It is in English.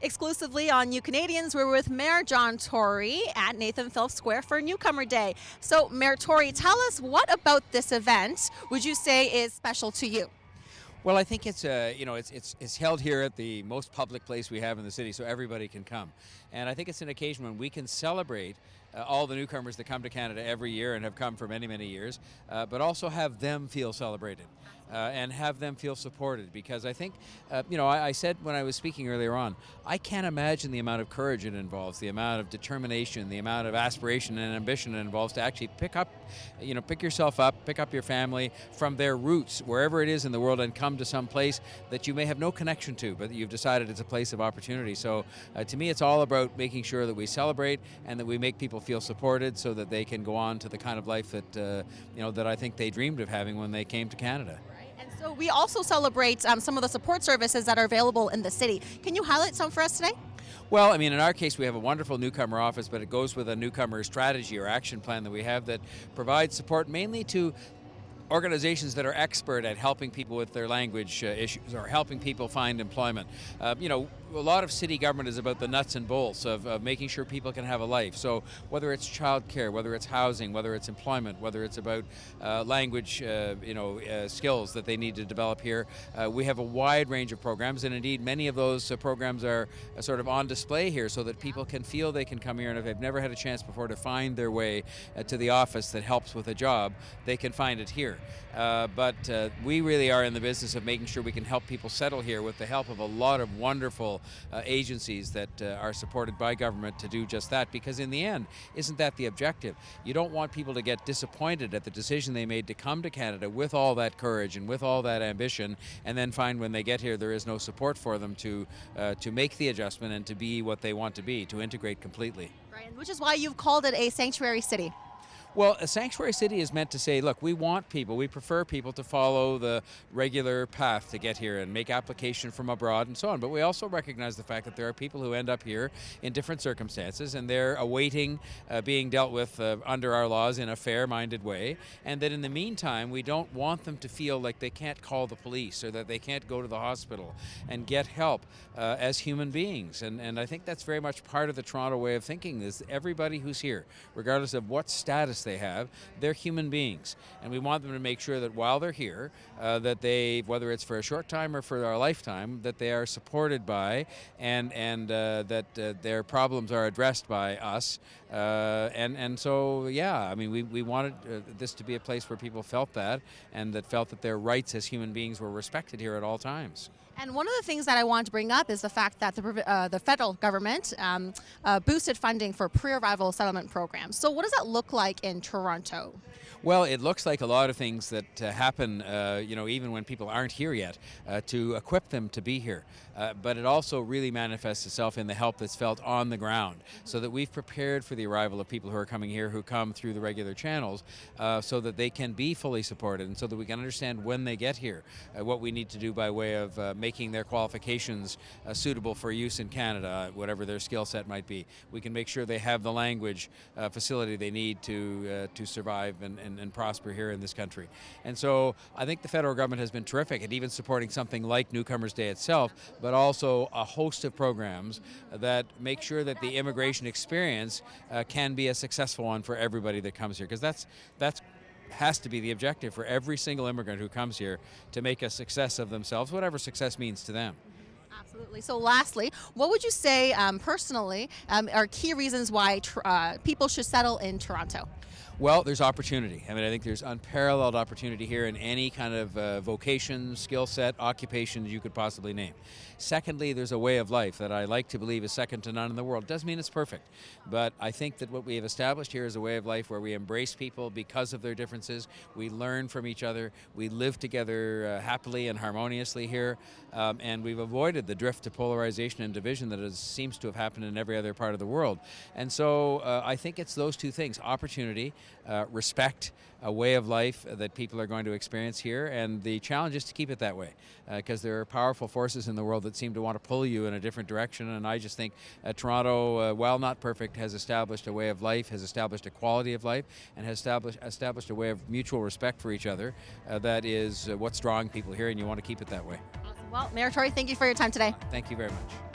Exclusively on You Canadians, we're with Mayor John Tory at Nathan Phillips Square for Newcomer Day. So, Mayor Tory, tell us what about this event would you say is special to you? Well, I think it's held here at the most public place we have in the city, so everybody can come, and I think it's an occasion when we can celebrate all the newcomers that come to Canada every year and have come for many, many years, but also have them feel celebrated and have them feel supported. Because I think, I said when I was speaking earlier on, I can't imagine the amount of courage it involves, the amount of determination, the amount of aspiration and ambition it involves to actually pick yourself up, pick up your family from their roots, wherever it is in the world, and come to some place that you may have no connection to, but you've decided it's a place of opportunity. So to me, it's all about making sure that we celebrate and that we make people feel supported so that they can go on to the kind of life that, that I think they dreamed of having when they came to Canada. And so we also celebrate some of the support services that are available in the city. Can you highlight some for us today? Well, I mean, in our case, we have a wonderful newcomer office, but it goes with a newcomer strategy or action plan that we have that provides support mainly to organizations that are expert at helping people with their language issues or helping people find employment. A lot of city government is about the nuts and bolts of making sure people can have a life. So whether it's childcare, whether it's housing, whether it's employment, whether it's about language, skills that they need to develop here, we have a wide range of programs, and indeed many of those programs are sort of on display here so that people can feel they can come here, and if they've never had a chance before to find their way to the office that helps with a job, they can find it here. But we really are in the business of making sure we can help people settle here with the help of a lot of wonderful agencies that are supported by government to do just that, because in the end, isn't that the objective? You don't want people to get disappointed at the decision they made to come to Canada with all that courage and with all that ambition, and then find when they get here there is no support for them to make the adjustment and to be what they want to be, to integrate completely. Right, which is why you've called it a sanctuary city. Well, a sanctuary city is meant to say, look, we prefer people to follow the regular path to get here and make application from abroad and so on. But we also recognize the fact that there are people who end up here in different circumstances, and they're awaiting being dealt with under our laws in a fair-minded way. And that in the meantime, we don't want them to feel like they can't call the police or that they can't go to the hospital and get help as human beings. And I think that's very much part of the Toronto way of thinking, is everybody who's here, regardless of what status they have, they're human beings, and we want them to make sure that while they're here, that they, whether it's for a short time or for our lifetime, that they are supported by and that their problems are addressed by us. So I mean, we wanted this to be a place where people felt that, and that felt that their rights as human beings were respected here at all times. And one of the things that I want to bring up is the fact that the federal government boosted funding for pre-arrival settlement programs. So what does that look like in Toronto? Well, it looks like a lot of things that happen, even when people aren't here yet, to equip them to be here. But it also really manifests itself in the help that's felt on the ground, so that we've prepared for the arrival of people who are coming here, who come through the regular channels, so that they can be fully supported, and so that we can understand when they get here what we need to do by way of making their qualifications suitable for use in Canada, whatever their skill set might be. We can make sure they have the language facility they need to survive and prosper here in this country. And so I think the federal government has been terrific at even supporting something like Newcomers Day itself, but also a host of programs that make sure that the immigration experience can be a successful one for everybody that comes here, because that's has to be the objective for every single immigrant who comes here, to make a success of themselves, whatever success means to them. Absolutely. So lastly, what would you say personally are key reasons why people should settle in Toronto? Well, there's opportunity. I mean, I think there's unparalleled opportunity here in any kind of vocation, skill set, occupation you could possibly name. Secondly, there's a way of life that I like to believe is second to none in the world. Doesn't mean it's perfect, but I think that what we have established here is a way of life where we embrace people because of their differences. We learn from each other. We live together happily and harmoniously here, and we've avoided the drift to polarization and division that seems to have happened in every other part of the world. And so I think it's those two things: opportunity, respect, a way of life that people are going to experience here, and the challenge is to keep it that way, because there are powerful forces in the world that seem to want to pull you in a different direction. And I just think Toronto, while not perfect, has established a way of life, has established a quality of life, and has established a way of mutual respect for each other that is what's drawing people here, and you want to keep it that way. Awesome. Well, Mayor Tory, thank you for your time today. Thank you very much.